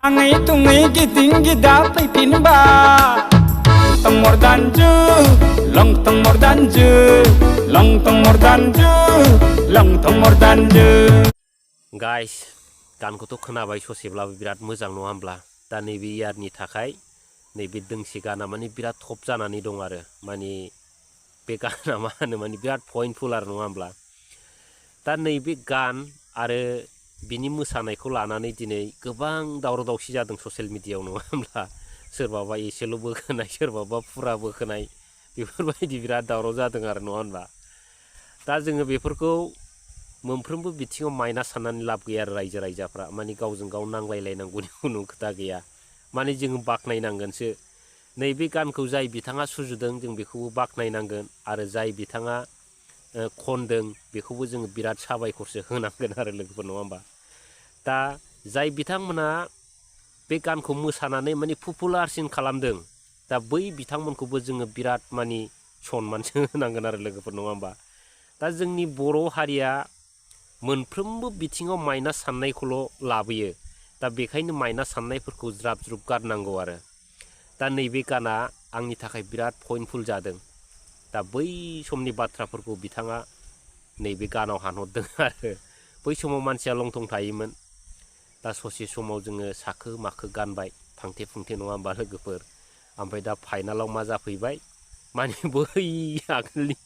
Angai tungai giting gida pinba tong mordanju long tong mordanju long tong mordanju long tong mordanju. Guys, गानखौथ' खोनाबाय ससेब्लाबो बिराद मोजां नङा होमब्ला दा नैबे इयारनि थाखाय नैबे दोंसे गाना माने बिराद टप जानानै दं आरो माने बे गाना मा होनो माने बिराद पइन्टफुल आरो नङा होमब्ला दा नैबे गान आरो बिनि मोसानायखौ लानानै दिनै गोबां दावराव दावसि जादों ससियेल मिडियायाव नङा होमब्ला सोरबाबा एसेल' बोखोनाय सोरबाबा फुरा बोखोनाय बेफोरबायदि बिराद दावराव जादों आरो नङा होमब्ला दा जोङो बेफोरखौ मोनफ्रोमबो बिथिङाव माइनास साननानै लाब गैया आरो रायजो राजाफ्रा माने गावजों गाव नांलायलायनांगौनि खुनु खोथा गैया माने जोङो बाख्नायनांगोनसो नैबे गानखौ जाय बिथाङा सुजुदों जों बेखौबो बाख्नायनांगोन आरो जाय बिथाङा खनदों बेखौबो जोङो बिराद साबायखरसो होनांगोन आरो लोगोफोर नङा होमबा दा जाय बिथांमोना बे गानखौ मोसानानै माने पपुलारसिन खालामदों दा बै बिथांमोनखौबो जोङो बिराद माने सनमानसो होनांगोन आरो लोगोफोर नङा होमबा दा जोंनि बर' हारिया मोनफ्रोमबो बिथिङाव माइनास साननायखौल' लाबोयो दा बेखायनो माइनास साननायफोरखौ ज्राब ज्रुब गारनांगौ आरो दा नैबे गाना आंनि थाखाय बिराद पइन्टफुल जादों दा बै समनि बाथ्राफोरखौ बिथाङा नैबे गानाव हानहरदों आरो बै समाव मानसिया लंथं थायोमोन दा ससे समाव जोङो साखो माखो गानबाय फांथे फुंथे नङा होमबा लोगोफोर ओमफ्राय दा फाइनालाव मा जाफैबाय माने बै आगोलनि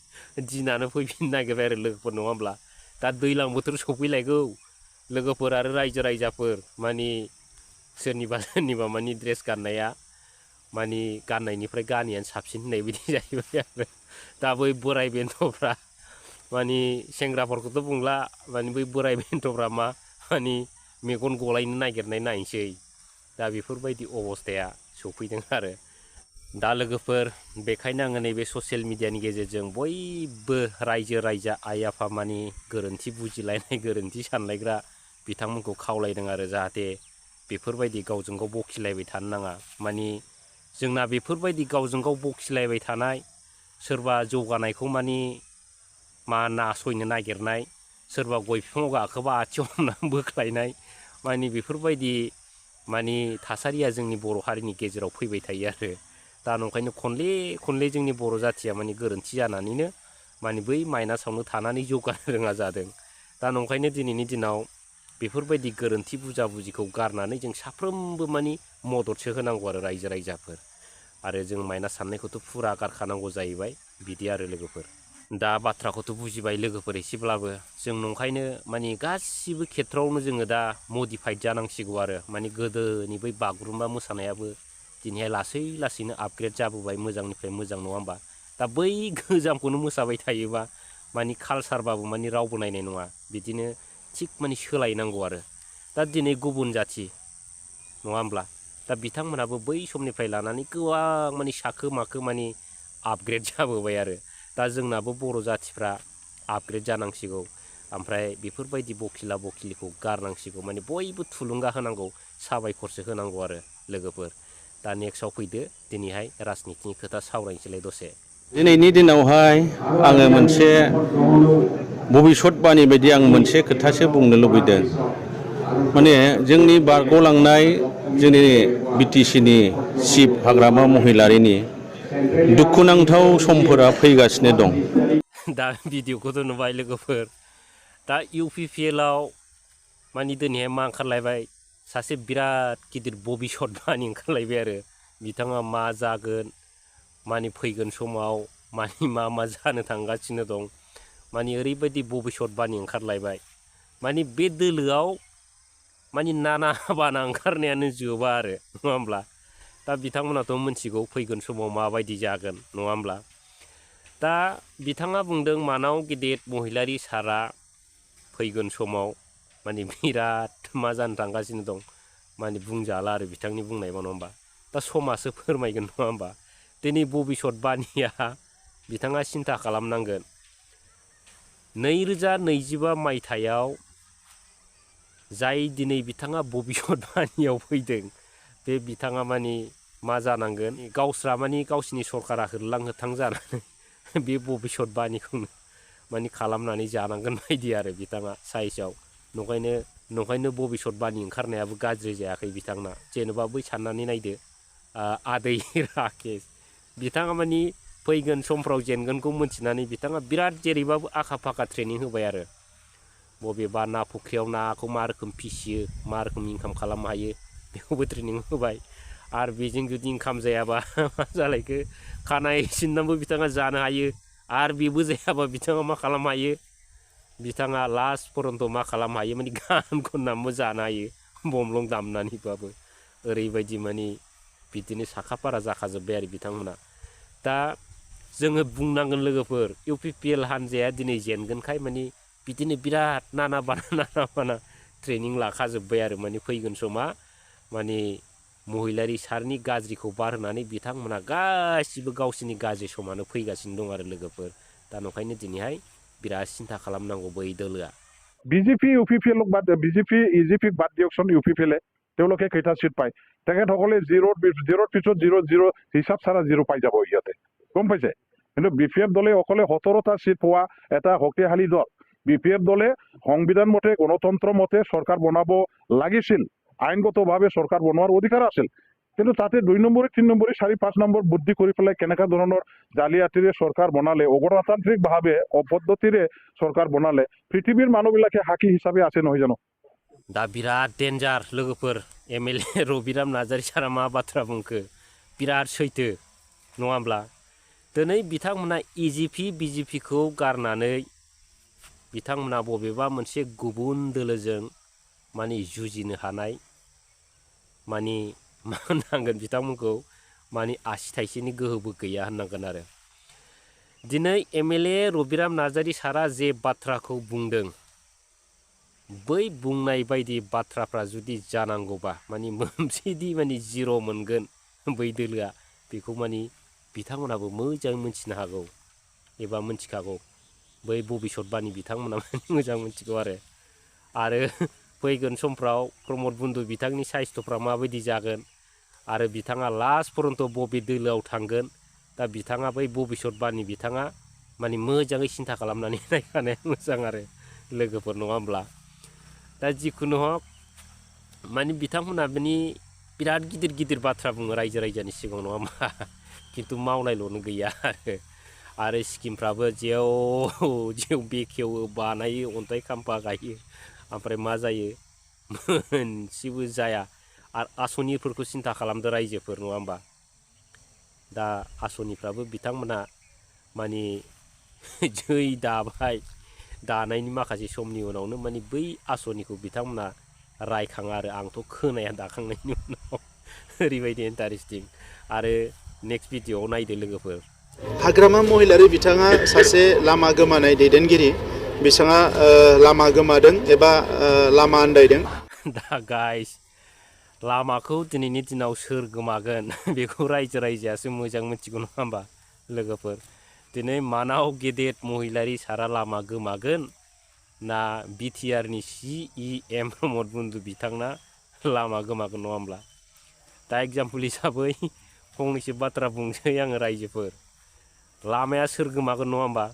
दिनानो फैफिननो नागिरबाय आरो लोगोफोर नङा होमब्ला दा दैज्लां बोथोर सफैलायगौ लोगोफोर आरो रायजो राजाफोर माने सोरनिबा माने ड्रेस गाननाया माने गाननायनिफ्राय गानियानो साबसिन होननाय बायदि जाहैबाय आरो दा बै बोराय बेन्थ'फ्रा माने सेंग्राफोरखौथ' बुंला माने बै बोराय बेन्थ'फ्रा मा माने मेगन गलायनो नागिरनाय नायनोसै दा बेफोरबायदि अबस्थाया सफैदों आरो दा लोगोफोर बेखायनो आङो नैबे ससियेल मिडियानि गेजेरजों बयबो रायजो राजा आइ आफा माने गोरोन्थि बुजिलायनाय गोरोन्थि सानलायग्रा बिथांमोनखौ खावलायदों आरो जाहाथे बेफोरबायदि गावजों गाव बखिलायबाय थानो नाङा माने जोंना बेफोरबायदि गावजों गाव बखिलायबाय थानाय सोरबा जौगानायखौ माने मा नासयनो नागिरनाय सोरबा गय बिफाङाव गाखोबा आथिङाव हमनानै बोख्लायनाय माने बेफोरबायदि माने थासारिया जोंनि बर' हारिनि गेजेराव फैबाय थायो आरो दा नंखायनो खनले जोंनि बर' जाथिया माने गोरोन्थि जानानैनो माने बै माइनासावनो थानानै जौगानो रोङा जादों दा नंखायनो दिनैनि दिनाव बेफोरबायदि गोरोन्थि बुजा बुजिखौ गारनानै जों साफ्रोमबो माने मददसो होनांगौ आरो रायजो राजाफोर आरो जों माइनास साननायखौथ' फुरा गारखानांगौ जाहैबाय बिदि आरो लोगोफोर दा बाथ्राखौथ' बुजिबाय लोगोफोर एसेब्लाबो जों नंखायनो माने गासिबो खेथ्रआवनो जोङो दा मडिफाइड जानांसिगौ आरो माने गोदोनि बै बागुरुम्बा मोसानायाबो दिनैहाय लासैनो आपग्रेड जाबोबाय मोजांनिफ्राय मोजां नङा होमबा दा बै गोजामखौनो मोसाबाय थायोबा माने कालसारबाबो माने रावबो नायनाय नङा बिदिनो थिग माने सोलायनांगौ आरो दा दिनै गुबुन जाथि नङा होमब्ला दा बिथांमोनाबो बै समनिफ्राय लानानै गोबां माने साखो माखो माने आपग्रेड जाबोबाय आरो दा जोंनाबो बर' जाथिफ्रा आपग्रेड जानांसिगौ ओमफ्राय बेफोरबायदि बखिला बखिलिखौ गारनांसिगौ माने बयबो थुलुंगा होनांगौ साबायखरसो होनांगौ आरो लोगोफोर दा नेक्स्टआव फैदो दिनैहाय राजनितिनि खोथा सावरायनोसैलाय दसे दिनैनि दिनावहाय आङो मोनसे भबिसतबाणी बायदि आं मोनसे खोथासो बुंनो लुबैदों माने जोंनि बारग'लांनाय जोंनि बिटिसिनि चिफ हाग्रामा महिलारिनि दुखुनांथाव समफोरा फैगासिनो दं दा भिडिअखौथ' नुबाय लोगोफोर दा UPPLआव माने दिनैहाय मा ओंखारलायबाय सासे बिराद गिदिर भबिसतबाणी ओंखारलायबाय आरो बिथाङा मा जागोन माने फैगोन समाव माने मा जानो थांगासिनो दं माने ओरैबायदि भबिसतबाणी ओंखारलायबाय माने बे दोलोआव माने नाना बाना ओंखारनायानो जोबा आरो नङा होमब्ला दा बिथांमोनाथ' मिथिगौ फैगोन समाव माबायदि जागोन नङा होमब्ला दा बिथाङा बुंदों मानाव गिदिर महिलारि सारा फैगोन समाव माने बिराद मा जानो थांगासिनो दं माने बुंजाला आरो बिथांनि बुंनायबा नङा होमबा दा समासो फोरमायगोन नङा होमबा दिनै भबिसतबाणीया बिथाङा सिन्था खालामनांगोन 2025 मायथाइयाव जाय दिनै बिथाङा भबिसतबाणीयाव फैदों बे बिथाङा माने मा जानांगोन गावस्रा माने गावसिनि सरकारा होरलां होथां जानानै बे भबिसतबाणीखौनो माने खालामनानै जानांगोन बायदि आरो बिथाङा साइसआव नंखायनो नंखायनो भबिष्यत बानि ओंखारनायाबो गाज्रि जायाखै बिथांना जेनेबा बै साननानै नायदो आदै राकेश बिथाङा मानि फैगोन समफ्राव जेनगोनखौ मोनथिनानै बिथाङा बिराद जेरैबाबो आखा फाखा ट्रेनिं होबाय आरो बबेबा ना फुख्रियाव नाखौ मा रोखोम फिसियो मा रोखोम इनकाम खालामनो हायो बेखौबो ट्रेनिं होबाय आरो बेजों जुदि इनकाम जायाबा मा जालायखो खानाय सिननानैबो बिथाङा जानो हायो आरो बेबो जायाबा बिथाङा मा खालामनो हायो बिथाङा लास्ट पर्यन्त मा खालामनो हायो माने गान खननानैबो जानो हायो बमलं दामनानैबाबो ओरैबायदि माने बिदिनो साखाफारा जाखाजोब्बाय आरो बिथांमोना दा जोङो बुंनांगोन लोगोफोर UPPL हानजाया दिनै जेनगोनखाय माने बिदिनो बिराद नाना बाना ट्रेनिं लाखाजोब्बाय आरो माने फैगोन समा माने महिलारि सारनि गाज्रिखौ बारहोनानै बिथांमोना गासिबो गावसिनि गाज्रि समानो फैगासिनो दं आरो लोगोफोर दा नंखायनो दिनैहाय बिराद सिन्था खालामनांगौ बै दोलोआ বিজেপি UPPL বাদ বিজেপি EGP বাদ দিয়কচোন UPPL তেওঁলোকে কেইটা চিট পায় তেখেতসকলে জিৰোৰ পিছত 0 হিচাপ চাৰা 0 পাই যাব ইয়াতে গম পাইছে কিন্তু BPF দলে অকলে 17টা চিট পোৱা এটা শক্তিশালী দল BPF দলে সংবিধান মতে গণতন্ত্ৰ মতে চৰকাৰ বনাব লাগিছিল আইনগতভাৱে চৰকাৰ বনোৱাৰ অধিকাৰ আছিল কিন্তু তাতে 2 নম্বৰী 3 নম্বৰী 4 5 নম্বৰ বুদ্ধি কৰি পেলাই কেনেকা ধৰণৰ জালিয়াতিৰে চৰকাৰ বনালে অগণতান্ত্ৰিকভাৱে অপদ্ধতিৰে চৰকাৰ বনালে পৃথিৱীৰ মানুহবিলাকে সাক্ষী হিচাপে আছে নহয় জানো दा बिराद डेन्जार लोगोफोर MLA रबिराम नार्जारी सारा मा बाथ्रा बुंखो बिराद सैथो नङा होमब्ला दिनै बिथांमोना EGP BJPखौ गारनानै बिथांमोना बबेबा मोनसे गुबुन दोलोजों माने जुजिनो हानाय माने मा होननांगोन बिथांमोनखौ माने आसि थाइसेनि गोहोबो गैया होननांगोन आरो दिनै MLA रबिराम नार्जारी सारा जे बाथ्राखौ बुंदों बै बुंनाय बायदि बाथ्राफ्रा जुदि जानांगौबा माने मोनसेदि माने 0 मोनगोन बै दोलोआ बेखौ माने बिथांमोनाबो मोजाङै मिथिनो हागौ एबा मिथिखागौ बै भबिष्यत बानि बिथांमोना माने मोजां मिथिगौ आरो फैगोन समफ्राव प्रमद बन्धु बिथांनि साइस्थ'फ्रा माबायदि जागोन आरो बिथाङा लास्ट पर्यन्त बबे दोलोआव थांगोन दा बिथाङा बै भबिष्यत बानि बिथाङा माने मोजाङै सिन्था खालामनानै नायखानाया मोजां आरो लोगोफोर नङा होमब्ला दा जिखुनु हक माने बिथांमोना माने बिराद गिदिर गिदिर बाथ्रा बुङो रायजो राजानि सिगाङाव नङा होमबा खिन्थु मावनायल'नो गैया आरो स्किमफ्राबो जेव बेखेवो बानायो अन्थाइ खाम्फा गायो ओमफ्राय मा जायो मोनसेबो जाया आरो आसनिफोरखौ सिन्था खालामदो रायजोफोर नङा होमबा दा आसनिफ्राबो बिथांमोना माने जै दाबाय दानायनि माखासे समनि उनावनो माने बै आसनिखौ बिथांमोना रायखाङा आरो आंथ' खोनाया दाखांनायनि उनाव ओरैबायदि इन्टारेस्टिं आरो नेक्स्ट भिडिअ'आव नायदो लोगोफोर हाग्रामा महिलारि बिथाङा सासे लामा गोमानाय दैदेनगिरि बिथाङा लामा गोमादों एबा लामा आन्दायदों दा गाइस लामाखौ दिनैनि दिनाव सोर गोमागोन बेखौ रायजो राजायासो मोजां मिथिगौ नङा होमबा लोगोफोर दिनै मानाव गेदेर महिलारि सारा लामा गोमागोन ना BTRनि CEM प्रमद बन्धु बिथांना लामा गोमागोन नङा होमब्ला दा एग्जाम्पल हिसाबै फंनैसो बाथ्रा बुंसै आङो रायजोफोर लामाया सोर गोमागोन नङा होमबा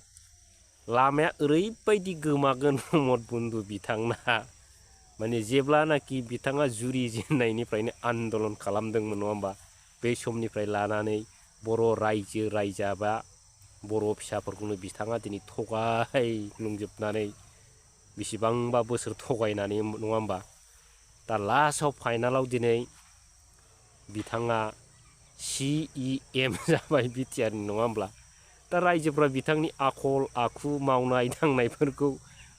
लामाया ओरैबायदि गोमागोन प्रमद बन्धु बिथांना माने जेब्लानाखि बिथाङा जुरिजेननायनिफ्रायनो आन्दलन खालामदोंमोन नङा होमबा बे समनिफ्राय लानानै बर' रायजो रायजाबा बर' फिसाफोरखौनो बिथाङा दिनै थगायग्लुंजोबनानै बेसेबांबा बोसोर थगायनानै नङा होमबा दा लास्टआव फाइनालाव दिनै बिथाङा CEM जाबाय BTRनि नङा होमब्ला दा रायजोफ्रा बिथांनि आखल आखु मावनाय दांनायफोरखौ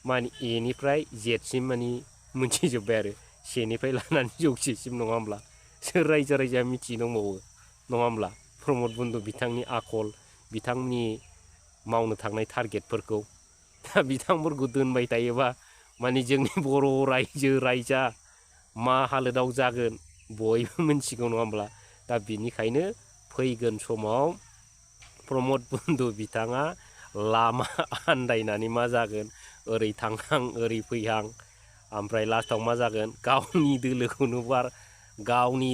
माने Aनिफ्राय Zसिम माने मिथिजोब्बाय आरो सेनिफ्राय लानानै जौसेसिम नङा होमब्ला सोर रायजो राजाया मिथिनो दंबावो नङा होमब्ला प्रमद बन्धु बिथांनि आखल बिथांनि मावनो थांनाय टारगेटफोरखौ दा बिथांफोरखौ दोनबाय थायोबा माने जोंनि बर' रायजो रायजा मा हालोदाव जागोन बयबो मिथिगौ नङा होमब्ला दा बिनिखायनो फैगोन समाव प्रमद बन्धु बिथाङा लामा आन्दायनानै मा जागोन ओरै थांहां ओरै फैहां ओमफ्राय लास्टआव मा जागोन गावनि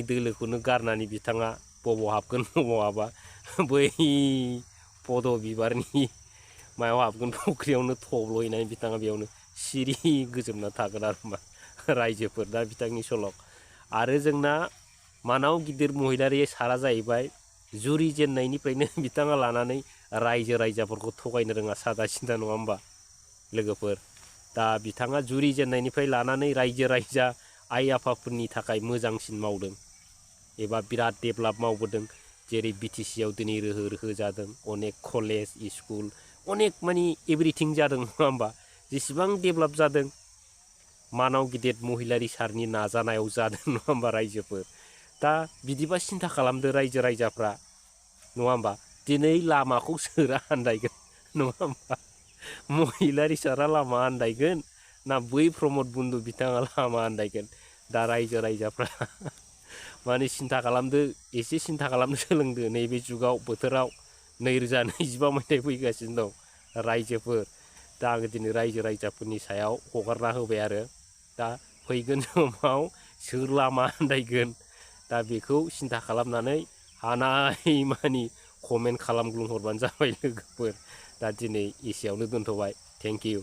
दोलोखौनो गारनानै बिथाङा बबाव हाबगोन बबाव हाबा बै पद बिबारनि मायाव हाबगोन फुख्रियावनो थब्ल'हैनानै बिथाङा बेयावनो सिरि गोजोमना थागोन आरो मा रायजोफोर दा बिथांनि सल' आरो जोंना मानाव गिदिर महिलारि सारा जाहैबाय जुरि जेननायनिफ्रायनो बिथाङा लानानै रायजो राजाफोरखौ थगायनो रोङा सादा सिदा नङा होमबा लोगोफोर दा बिथाङा जुरि जेननायनिफ्राय लानानै रायजो राजा आइ आफाफोरनि थाखाय मोजांसिन मावदों एबा बिराद डेभेलप मावबोदों जेरै BTC आव दिनै रोहो रोहो जादों अनेक कलेज स्कुल अनेक मानि एभ्रिथिं जादों नङा होमबा जेसेबां डेभेलप जादों मानाव गिदिर महिलारि सारनि नाजानायाव जादों नङा होमबा रायजोफोर दा बिदिबा सिन्था खालामदो रायजो राजाफ्रा नङा होमबा दिनै लामाखौ सोरा आन्दायगोन नङा होमबा महिलारि सारा लामा आन्दायगोन ना बै प्रमद बन्दु बिथाङा लामा आन्दायगोन दा रायजो राजाफ्रा माने सिन्था खालामदो एसे सिन्था खालामनो सोलोंदो नैबे जुगाव बोथोराव 2025 मायथाइ फैगासिनो दं रायजोफोर दा आङो दिनै रायजो राजाफोरनि सायाव हगारना होबाय आरो दा फैगोन समाव सोर लामा आन्दायगोन दा बेखौ सिन्था खालामनानै हानाय मानि कमेन्ट खालामग्लुंहरबानो जाबाय लोगोफोर दा दिनै एसेयावनो दोनथ'बाय थेंक इउ